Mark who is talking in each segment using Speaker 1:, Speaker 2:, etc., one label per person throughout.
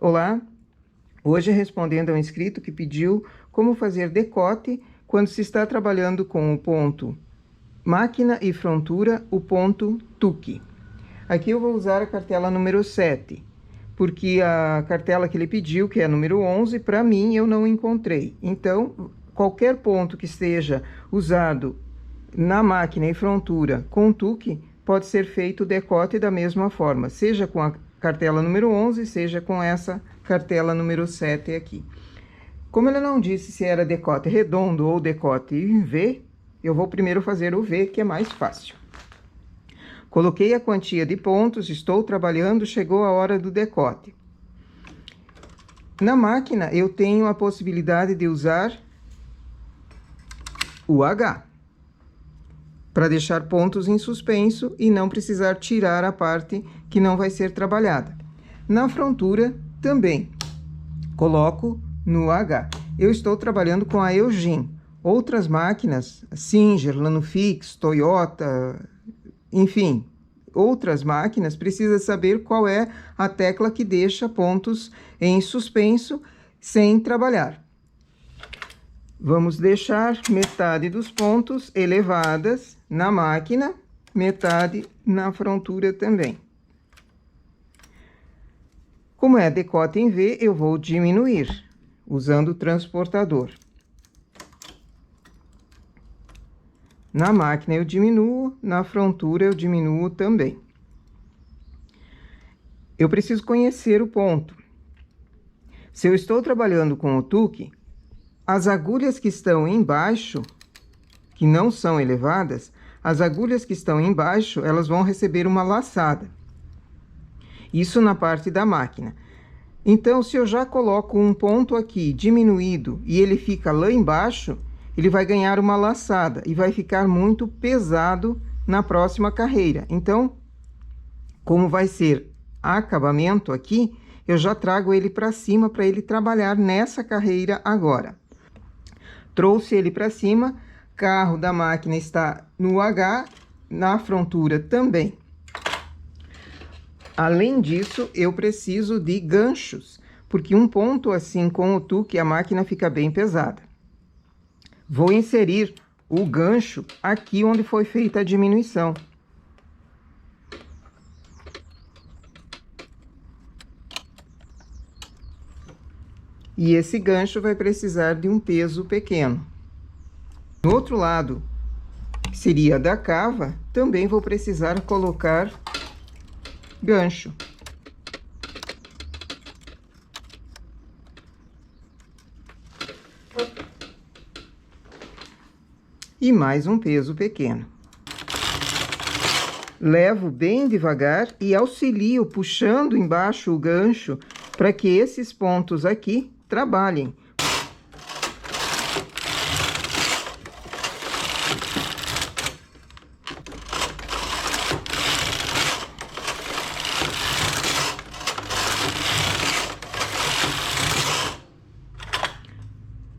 Speaker 1: Olá, hoje respondendo a um inscrito que pediu como fazer decote quando se está trabalhando com o ponto máquina e frontura, o ponto tuque. Aqui eu vou usar a cartela número 7, porque a cartela que ele pediu, que é a número 11, para mim eu não encontrei. Então, qualquer ponto que esteja usado na máquina e frontura com tuque, pode ser feito o decote da mesma forma, seja com a cartela número 11, seja com essa cartela número 7 aqui. Como ele não disse se era decote redondo ou decote em V, eu vou primeiro fazer o V, que é mais fácil. Coloquei a quantia de pontos, estou trabalhando, chegou a hora do decote. Na máquina, eu tenho a possibilidade de usar o H, para deixar pontos em suspenso e não precisar tirar a parte que não vai ser trabalhada. Na frontura, também coloco no H. Eu estou trabalhando com a Eugene. Outras máquinas, Singer, Lanofix, Toyota, enfim, outras máquinas, precisa saber qual é a tecla que deixa pontos em suspenso sem trabalhar. Vamos deixar metade dos pontos elevadas na máquina, metade na frontura também. Como é decote em V, eu vou diminuir, usando o transportador. Na máquina eu diminuo, na frontura eu diminuo também. Eu preciso conhecer o ponto. Se eu estou trabalhando com o tuque, as agulhas que estão embaixo, que não são elevadas, as agulhas que estão embaixo, elas vão receber uma laçada. Isso na parte da máquina. Então, se eu já coloco um ponto aqui diminuído e ele fica lá embaixo, ele vai ganhar uma laçada e vai ficar muito pesado na próxima carreira. Então, como vai ser acabamento aqui, eu já trago ele para cima para ele trabalhar nessa carreira agora. Trouxe ele para cima, carro da máquina está no H, na frontura também. Além disso, eu preciso de ganchos, porque um ponto assim com o tuque, a máquina fica bem pesada. Vou inserir o gancho aqui onde foi feita a diminuição. E esse gancho vai precisar de um peso pequeno. No outro lado, que seria da cava, também vou precisar colocar gancho. E mais um peso pequeno. Levo bem devagar e auxilio puxando embaixo o gancho para que esses pontos aqui trabalhem.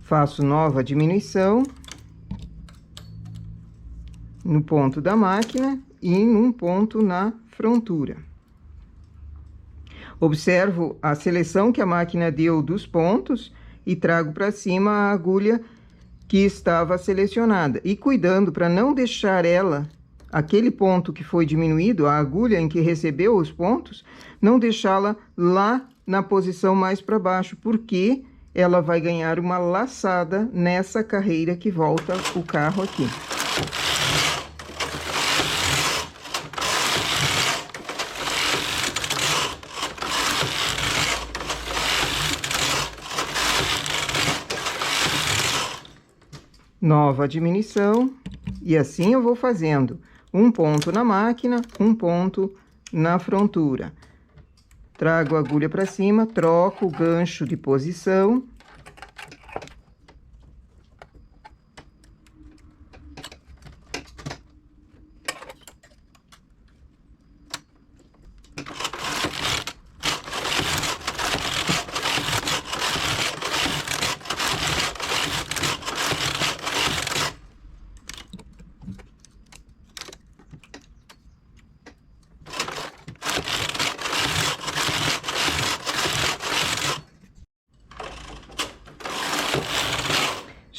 Speaker 1: Faço nova diminuição no ponto da máquina e num ponto na frontura. Observo a seleção que a máquina deu dos pontos e trago para cima a agulha que estava selecionada. E cuidando para não deixar ela, aquele ponto que foi diminuído, a agulha em que recebeu os pontos, não deixá-la lá na posição mais para baixo, porque ela vai ganhar uma laçada nessa carreira que volta o carro aqui. Nova diminuição, e assim eu vou fazendo um ponto na máquina, um ponto na frontura. Trago a agulha para cima, troco o gancho de posição.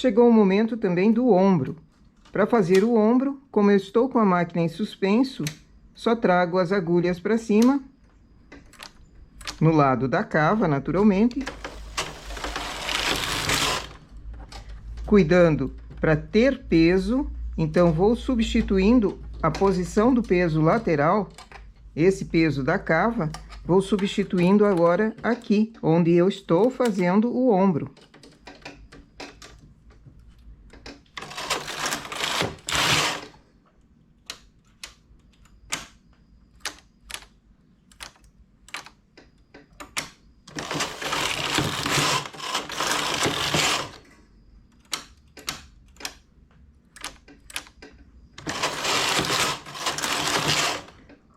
Speaker 1: chegou o momento também do ombro. Para fazer o ombro, como eu estou com a máquina em suspenso, só trago as agulhas para cima, no lado da cava, naturalmente, cuidando para ter peso. Então, vou substituindo a posição do peso lateral, esse peso da cava, vou substituindo agora aqui, onde eu estou fazendo o ombro.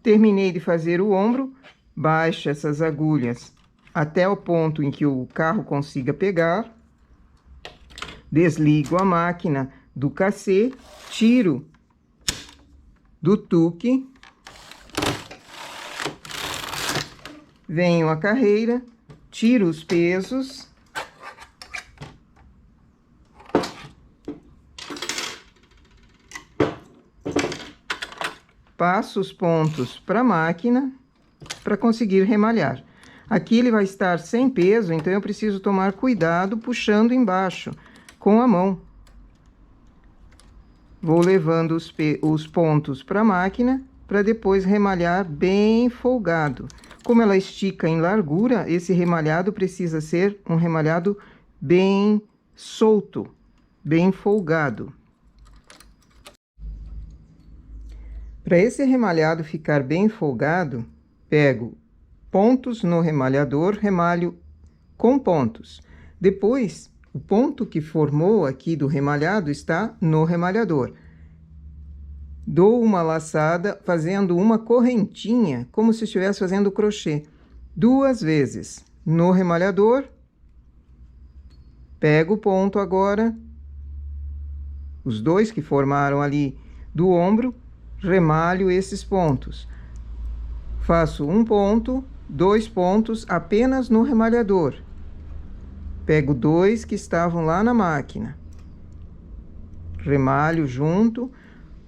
Speaker 1: Terminei de fazer o ombro, baixo essas agulhas até o ponto em que o carro consiga pegar. Desligo a máquina do cassê, tiro do tuque. Venho a carreira, tiro os pesos. Passo os pontos para a máquina para conseguir remalhar. Aqui ele vai estar sem peso, então eu preciso tomar cuidado puxando embaixo com a mão. Vou levando os pontos para a máquina para depois remalhar bem folgado. Como ela estica em largura, esse remalhado precisa ser um remalhado bem solto, bem folgado. Para esse remalhado ficar bem folgado, pego pontos no remalhador, remalho com pontos. Depois, o ponto que formou aqui do remalhado está no remalhador. Dou uma laçada fazendo uma correntinha, como se estivesse fazendo crochê, 2 vezes no remalhador. Pego o ponto agora, os 2 que formaram ali do ombro, remalho esses pontos. Faço um ponto, 2 pontos apenas no remalhador. Pego 2 que estavam lá na máquina. Remalho junto,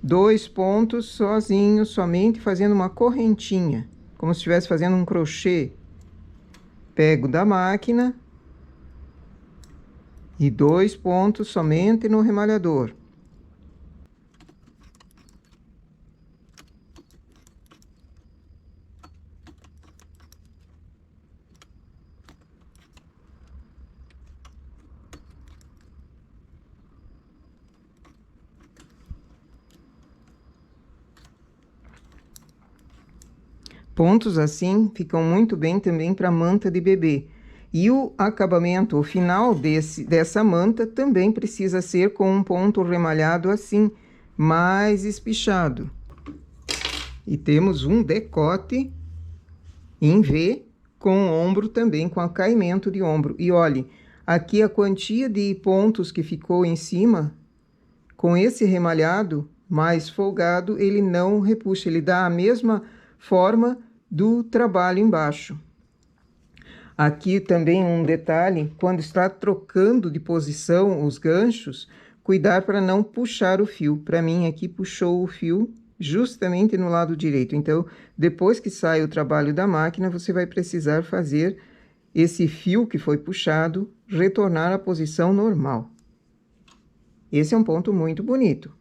Speaker 1: 2 pontos sozinhos, somente fazendo uma correntinha, como se estivesse fazendo um crochê. Pego da máquina e 2 pontos somente no remalhador. Pontos assim ficam muito bem também para manta de bebê. E o acabamento, o final dessa manta também precisa ser com um ponto remalhado assim, mais espichado. E temos um decote em V com ombro também, com caimento de ombro. E olhe, aqui a quantia de pontos que ficou em cima, com esse remalhado mais folgado, ele não repuxa, ele dá a mesma forma do trabalho embaixo. Aqui também um detalhe, quando está trocando de posição os ganchos, cuidar para não puxar o fio. Para mim aqui puxou o fio justamente no lado direito. Então, depois que sai o trabalho da máquina, você vai precisar fazer esse fio que foi puxado retornar à posição normal. Esse é um ponto muito bonito.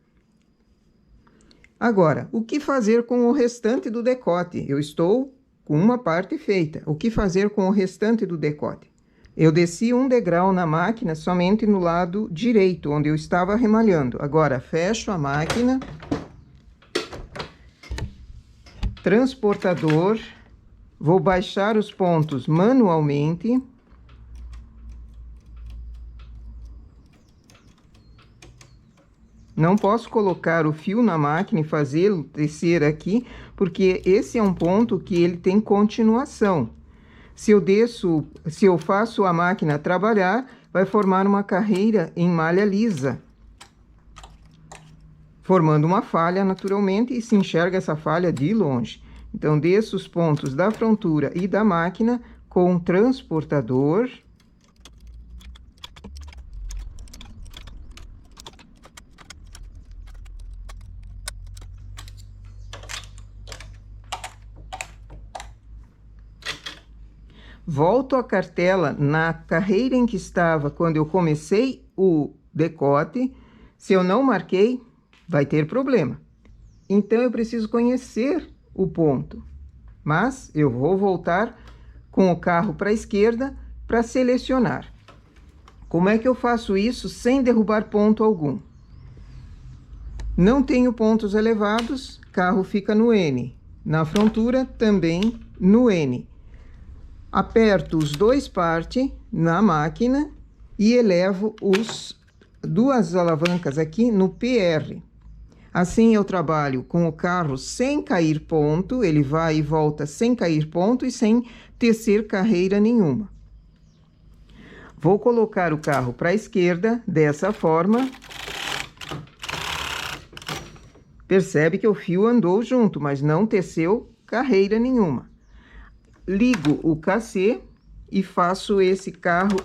Speaker 1: Agora, o que fazer com o restante do decote? Eu estou com uma parte feita. O que fazer com o restante do decote? Eu desci um degrau na máquina somente no lado direito, onde eu estava remalhando. Agora, fecho a máquina. Transportador. Vou baixar os pontos manualmente. Não posso colocar o fio na máquina e fazê-lo descer aqui, porque esse é um ponto que ele tem continuação. Se eu faço a máquina trabalhar, vai formar uma carreira em malha lisa, formando uma falha naturalmente, e se enxerga essa falha de longe. Então, desço os pontos da frontura e da máquina com um transportador. volto a cartela na carreira em que estava quando eu comecei o decote. Se eu não marquei, vai ter problema. Então, eu preciso conhecer o ponto. Mas eu vou voltar com o carro para a esquerda para selecionar. Como é que eu faço isso sem derrubar ponto algum? Não tenho pontos elevados, carro fica no N. Na frontura, também no N. Aperto os dois parte na máquina e elevo duas alavancas aqui no PR. Assim eu trabalho com o carro sem cair ponto, ele vai e volta sem cair ponto e sem tecer carreira nenhuma. Vou colocar o carro para a esquerda dessa forma. Percebe que o fio andou junto, mas não teceu carreira nenhuma. Ligo o cassê e faço esse carro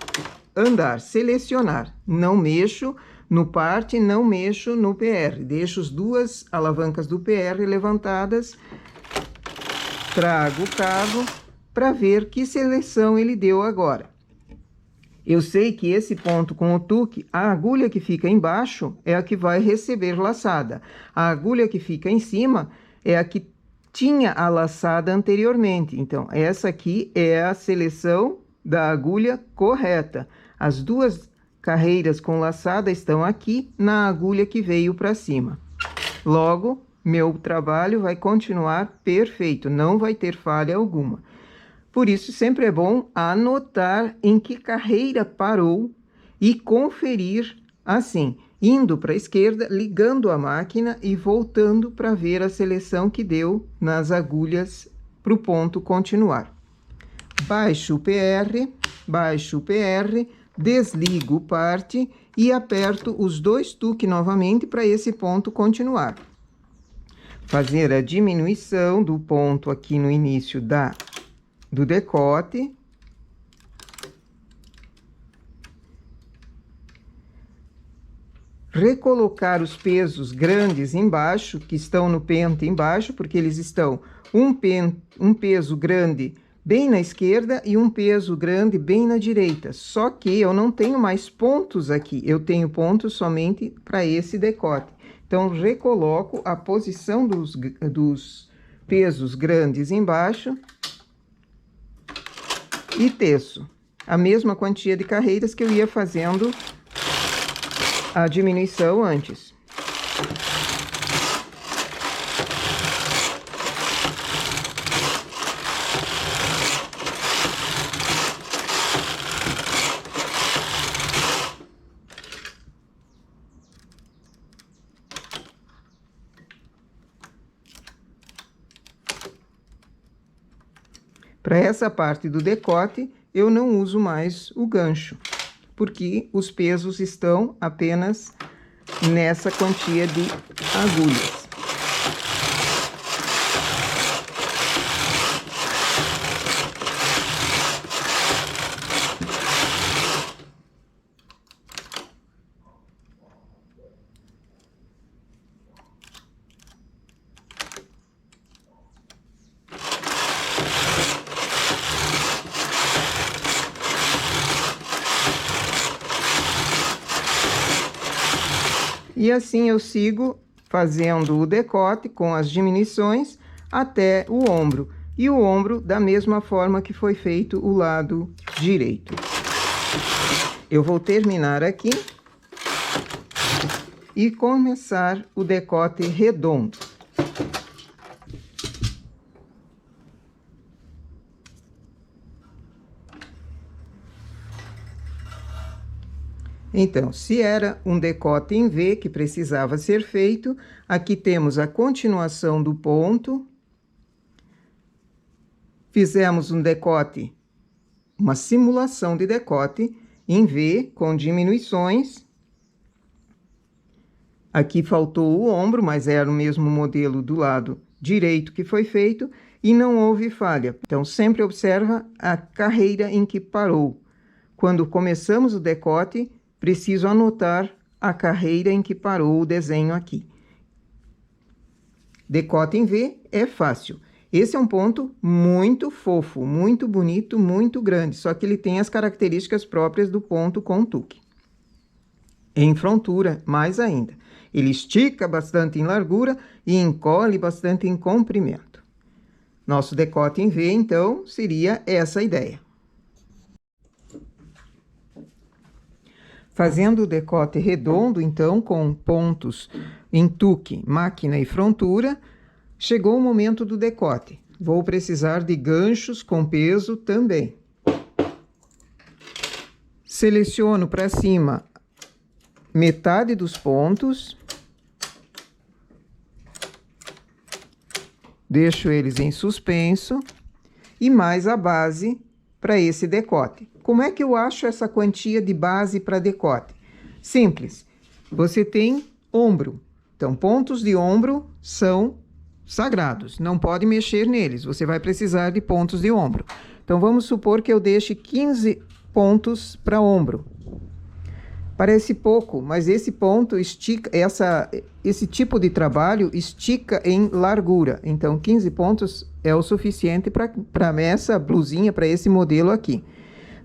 Speaker 1: andar, selecionar. Não mexo no parte, não mexo no PR. Deixo as duas alavancas do PR levantadas. Trago o carro para ver que seleção ele deu agora. Eu sei que esse ponto com o tuque, a agulha que fica embaixo é a que vai receber laçada. A agulha que fica em cima é a que tinha a laçada anteriormente. Então, essa aqui é a seleção da agulha correta. As duas carreiras com laçada estão aqui na agulha que veio para cima. Logo, meu trabalho vai continuar perfeito, não vai ter falha alguma. Por isso, sempre é bom anotar em que carreira parou e conferir assim, indo para a esquerda, ligando a máquina e voltando para ver a seleção que deu nas agulhas para o ponto continuar. Baixo o PR, desligo o parte e aperto os dois tuques novamente para esse ponto continuar. Fazer a diminuição do ponto aqui no início do decote. Recolocar os pesos grandes embaixo, que estão no pente embaixo, porque eles estão um peso grande bem na esquerda e um peso grande bem na direita. Só que eu não tenho mais pontos aqui, eu tenho pontos somente para esse decote. Então, recoloco a posição dos pesos grandes embaixo e teço a mesma quantia de carreiras que eu ia fazendo a diminuição antes. Para essa parte do decote, eu não uso mais o gancho, porque os pesos estão apenas nessa quantia de agulhas. E assim eu sigo fazendo o decote com as diminuições até o ombro. E o ombro da mesma forma que foi feito o lado direito. Eu vou terminar aqui e começar o decote redondo. Então, se era um decote em V que precisava ser feito, aqui temos a continuação do ponto. Fizemos um decote, uma simulação de decote em V com diminuições. Aqui faltou o ombro, mas era o mesmo modelo do lado direito que foi feito e não houve falha. Então, sempre observa a carreira em que parou. Quando começamos o decote, preciso anotar a carreira em que parou o desenho aqui. Decote em V é fácil. Esse é um ponto muito fofo, muito bonito, muito grande, só que ele tem as características próprias do ponto com tuque. Em frontura, mais ainda. Ele estica bastante em largura e encolhe bastante em comprimento. Nosso decote em V, então, seria essa ideia. Fazendo o decote redondo, então, com pontos em tuque, máquina e frontura, chegou o momento do decote. Vou precisar de ganchos com peso também. Seleciono para cima metade dos pontos. Deixo eles em suspenso e mais a base para esse decote. Como é que eu acho essa quantia de base para decote? Simples. Você tem ombro. Então, pontos de ombro são sagrados. Não pode mexer neles. Você vai precisar de pontos de ombro. Então, vamos supor que eu deixe 15 pontos para ombro. Parece pouco, mas esse ponto estica, esse tipo de trabalho estica em largura. Então, 15 pontos é o suficiente para essa blusinha, para esse modelo aqui.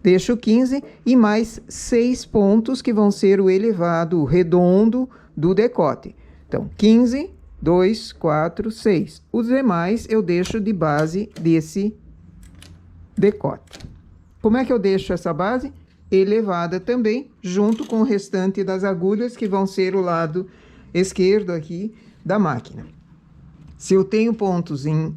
Speaker 1: Deixo 15 e mais 6 pontos que vão ser o elevado redondo do decote. Então, 15, 2, 4, 6. Os demais eu deixo de base desse decote. Como é que eu deixo essa base? Elevada também, junto com o restante das agulhas, que vão ser o lado esquerdo aqui da máquina. Se eu tenho pontos em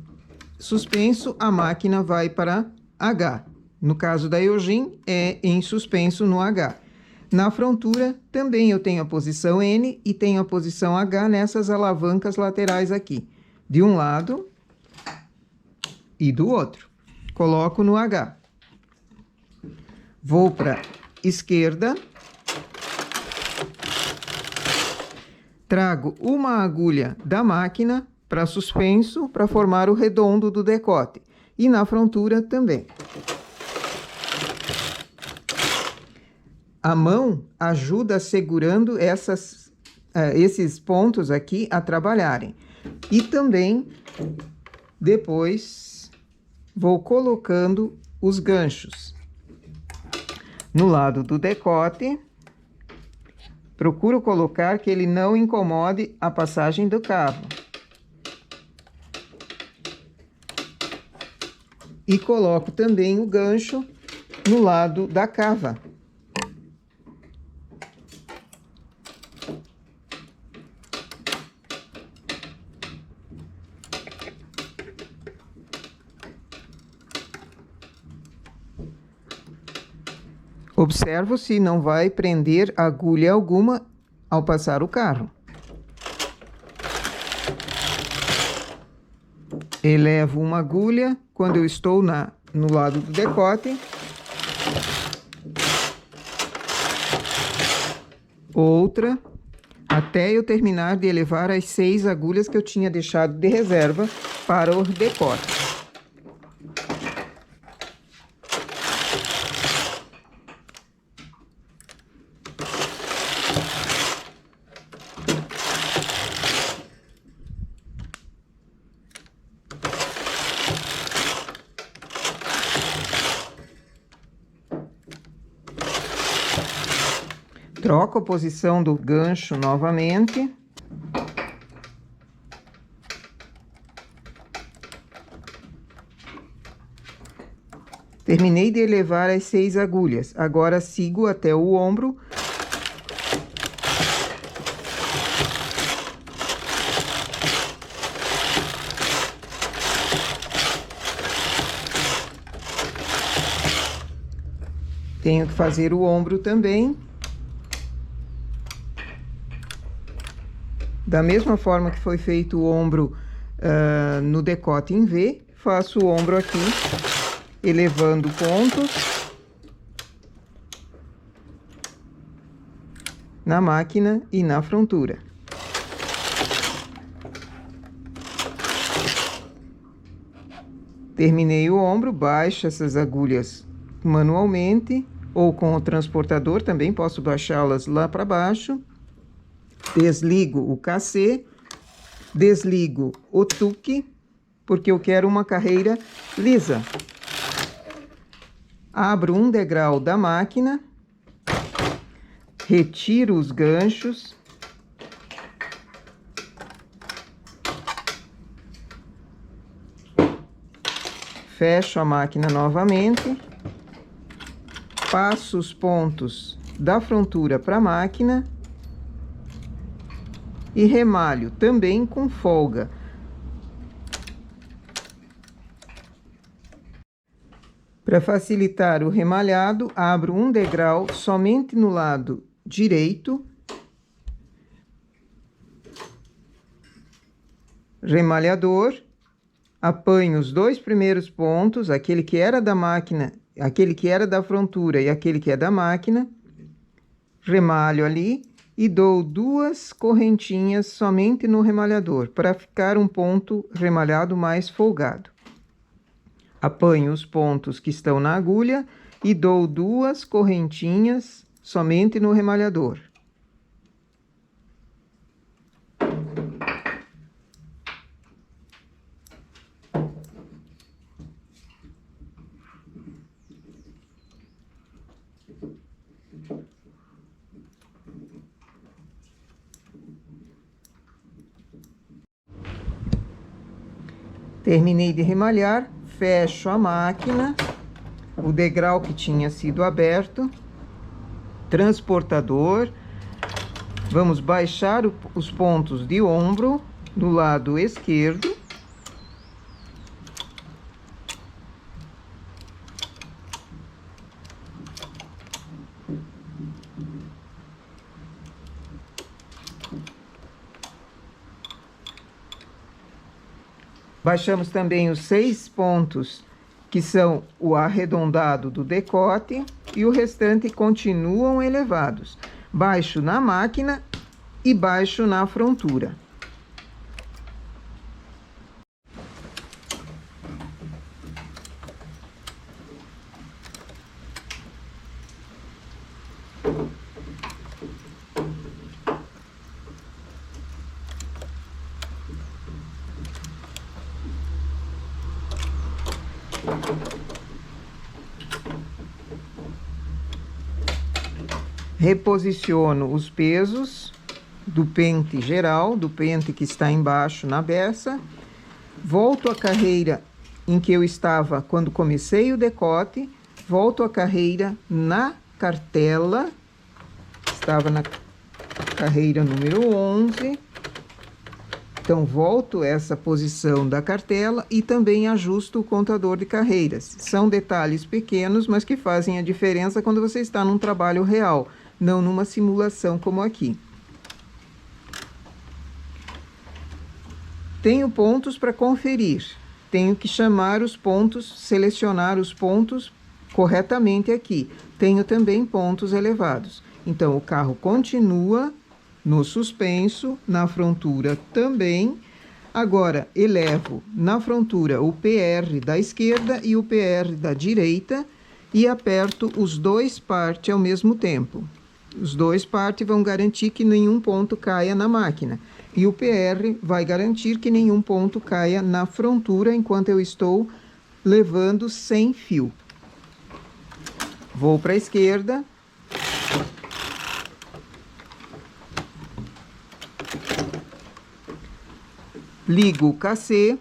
Speaker 1: suspenso, a máquina vai para H. No caso da Eugene, é em suspenso no H. Na frontura, também eu tenho a posição N e tenho a posição H nessas alavancas laterais aqui. De um lado e do outro. Coloco no H. Vou para esquerda, trago uma agulha da máquina para suspenso, para formar o redondo do decote. E na frontura também. A mão ajuda segurando esses pontos aqui a trabalharem. E também, depois, vou colocando os ganchos. No lado do decote, procuro colocar que ele não incomode a passagem do cabo. E coloco também o gancho no lado da cava. Observo se não vai prender agulha alguma ao passar o carro. Elevo uma agulha quando eu estou no lado do decote. Outra, até eu terminar de elevar as 6 agulhas que eu tinha deixado de reserva para o decote. Troco a posição do gancho novamente. Terminei de elevar as 6 agulhas. Agora sigo até o ombro. Tenho que fazer o ombro também. Da mesma forma que foi feito o ombro no decote em V, faço o ombro aqui, elevando pontos na máquina e na frontura. Terminei o ombro, baixo essas agulhas manualmente ou com o transportador, também posso baixá-las lá para baixo. Desligo o cassê, desligo o tuque porque eu quero uma carreira lisa. Abro um degrau da máquina, retiro os ganchos, fecho a máquina novamente, passo os pontos da frontura para a máquina e remalho também com folga. Para facilitar o remalhado, abro um degrau somente no lado direito, remalhador, apanho os dois primeiros pontos, aquele que era da máquina, aquele que era da frontura e aquele que é da máquina, remalho ali e dou duas correntinhas somente no remalhador, para ficar um ponto remalhado mais folgado. Apanho os pontos que estão na agulha e dou duas correntinhas somente no remalhador. Terminei de remalhar, fecho a máquina, o degrau que tinha sido aberto, transportador, vamos baixar os pontos de ombro do lado esquerdo, baixamos também os 6 pontos, que são o arredondado do decote, e o restante continuam elevados. Baixo na máquina e baixo na frontura. Reposiciono os pesos do pente geral, do pente que está embaixo na beça. Volto à carreira em que eu estava quando comecei o decote. Volto a carreira na cartela. Estava na carreira número 11. Então, volto essa posição da cartela e também ajusto o contador de carreiras. São detalhes pequenos, mas que fazem a diferença quando você está num trabalho real, não numa simulação como aqui. Tenho pontos para conferir. Tenho que chamar os pontos, selecionar os pontos corretamente aqui. Tenho também pontos elevados. Então, o carro continua no suspenso, na frontura também. Agora, elevo na frontura o PR da esquerda e o PR da direita e aperto os dois partes ao mesmo tempo. Os dois partes vão garantir que nenhum ponto caia na máquina. E o PR vai garantir que nenhum ponto caia na frontura enquanto eu estou levando sem fio. Vou para a esquerda. Ligo o cassê.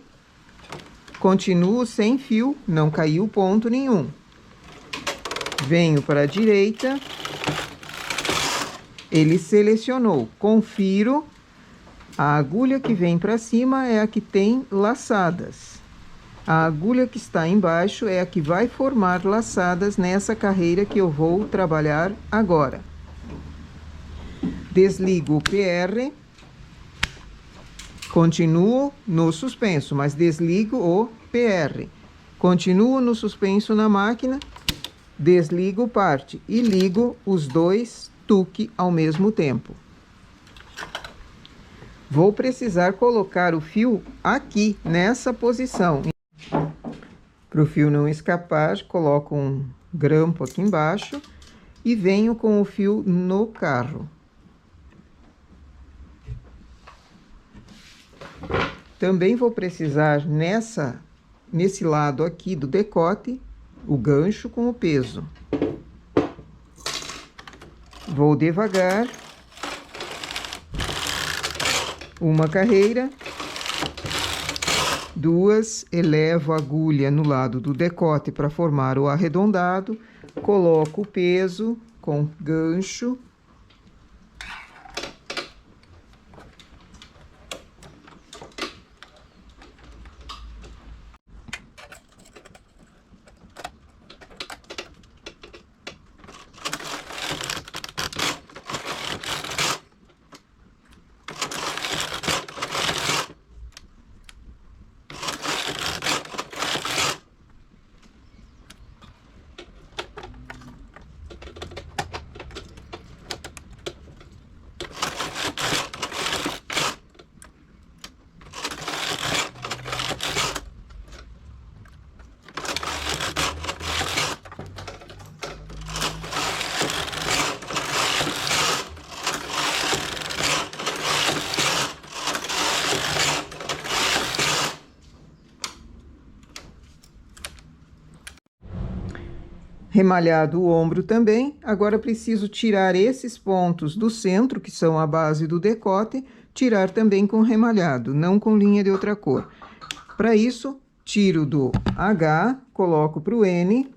Speaker 1: Continuo sem fio, não caiu ponto nenhum. Venho para a direita. Ele selecionou. Confiro. A agulha que vem para cima é a que tem laçadas. A agulha que está embaixo é a que vai formar laçadas nessa carreira que eu vou trabalhar agora. Desligo o PR. Continuo no suspenso, mas desligo o PR. Continuo no suspenso na máquina. Desligo parte e ligo os dois tuque ao mesmo tempo. Vou precisar colocar o fio aqui, nessa posição. Para o fio não escapar, coloco um grampo aqui embaixo e venho com o fio no carro. Também vou precisar nesse lado aqui do decote, o gancho com o peso. Vou devagar, uma carreira, duas, elevo a agulha no lado do decote para formar o arredondado, coloco o peso com gancho, remalhado o ombro também. Agora preciso tirar esses pontos do centro, que são a base do decote, tirar também com remalhado, não com linha de outra cor. Para isso, tiro do H, coloco para o N,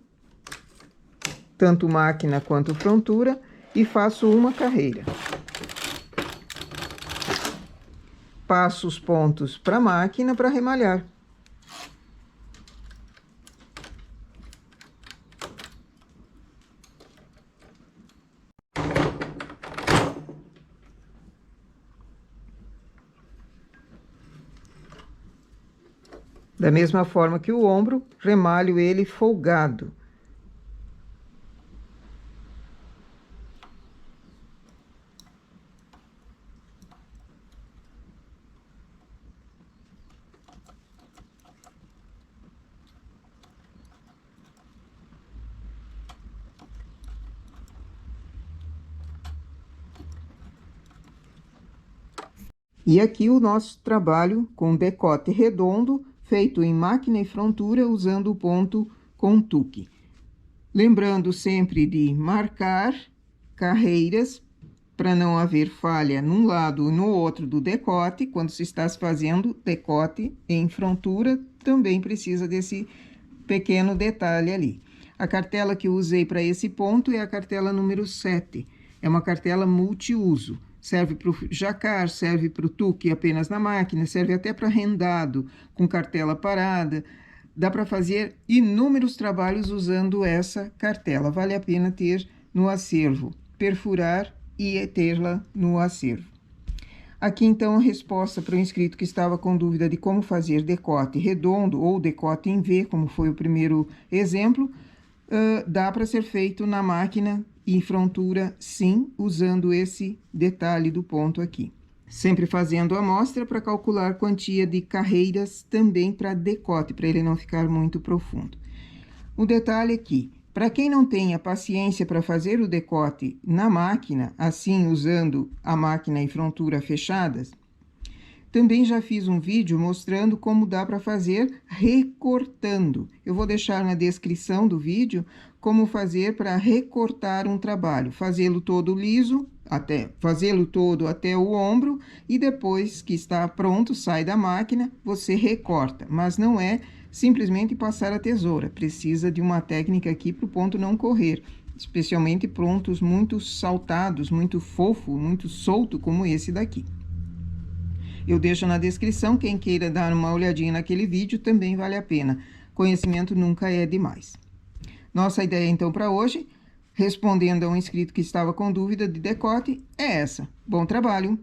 Speaker 1: tanto máquina quanto frontura, e faço uma carreira. Passo os pontos para a máquina para remalhar. Da mesma forma que o ombro, remalho ele folgado. E aqui o nosso trabalho com decote redondo, feito em máquina e frontura, usando o ponto com tuque. Lembrando sempre de marcar carreiras, para não haver falha num lado e no outro do decote. Quando se está fazendo decote em frontura, também precisa desse pequeno detalhe ali. A cartela que eu usei para esse ponto é a cartela número 7. É uma cartela multiuso. Serve para o jacar, serve para o tuque apenas na máquina, serve até para rendado com cartela parada. Dá para fazer inúmeros trabalhos usando essa cartela. Vale a pena ter no acervo, perfurar e tê-la no acervo. Aqui, então, a resposta para o inscrito que estava com dúvida de como fazer decote redondo ou decote em V, como foi o primeiro exemplo. Dá para ser feito na máquina e frontura, sim, usando esse detalhe do ponto aqui. Sempre fazendo a amostra para calcular quantia de carreiras também para decote, para ele não ficar muito profundo. O detalhe aqui, para quem não tem a paciência para fazer o decote na máquina, assim usando a máquina e frontura fechadas, também já fiz um vídeo mostrando como dá para fazer recortando. Eu vou deixar na descrição do vídeo como fazer para recortar um trabalho. Fazê-lo todo liso, fazê-lo todo até o ombro, e depois que está pronto, sai da máquina, você recorta. Mas não é simplesmente passar a tesoura. Precisa de uma técnica aqui para o ponto não correr. Especialmente pontos muito saltados, muito fofo, muito solto, como esse daqui. Eu deixo na descrição, quem queira dar uma olhadinha naquele vídeo, também vale a pena. Conhecimento nunca é demais. Nossa ideia, então, para hoje, respondendo a um inscrito que estava com dúvida de decote, é essa. Bom trabalho!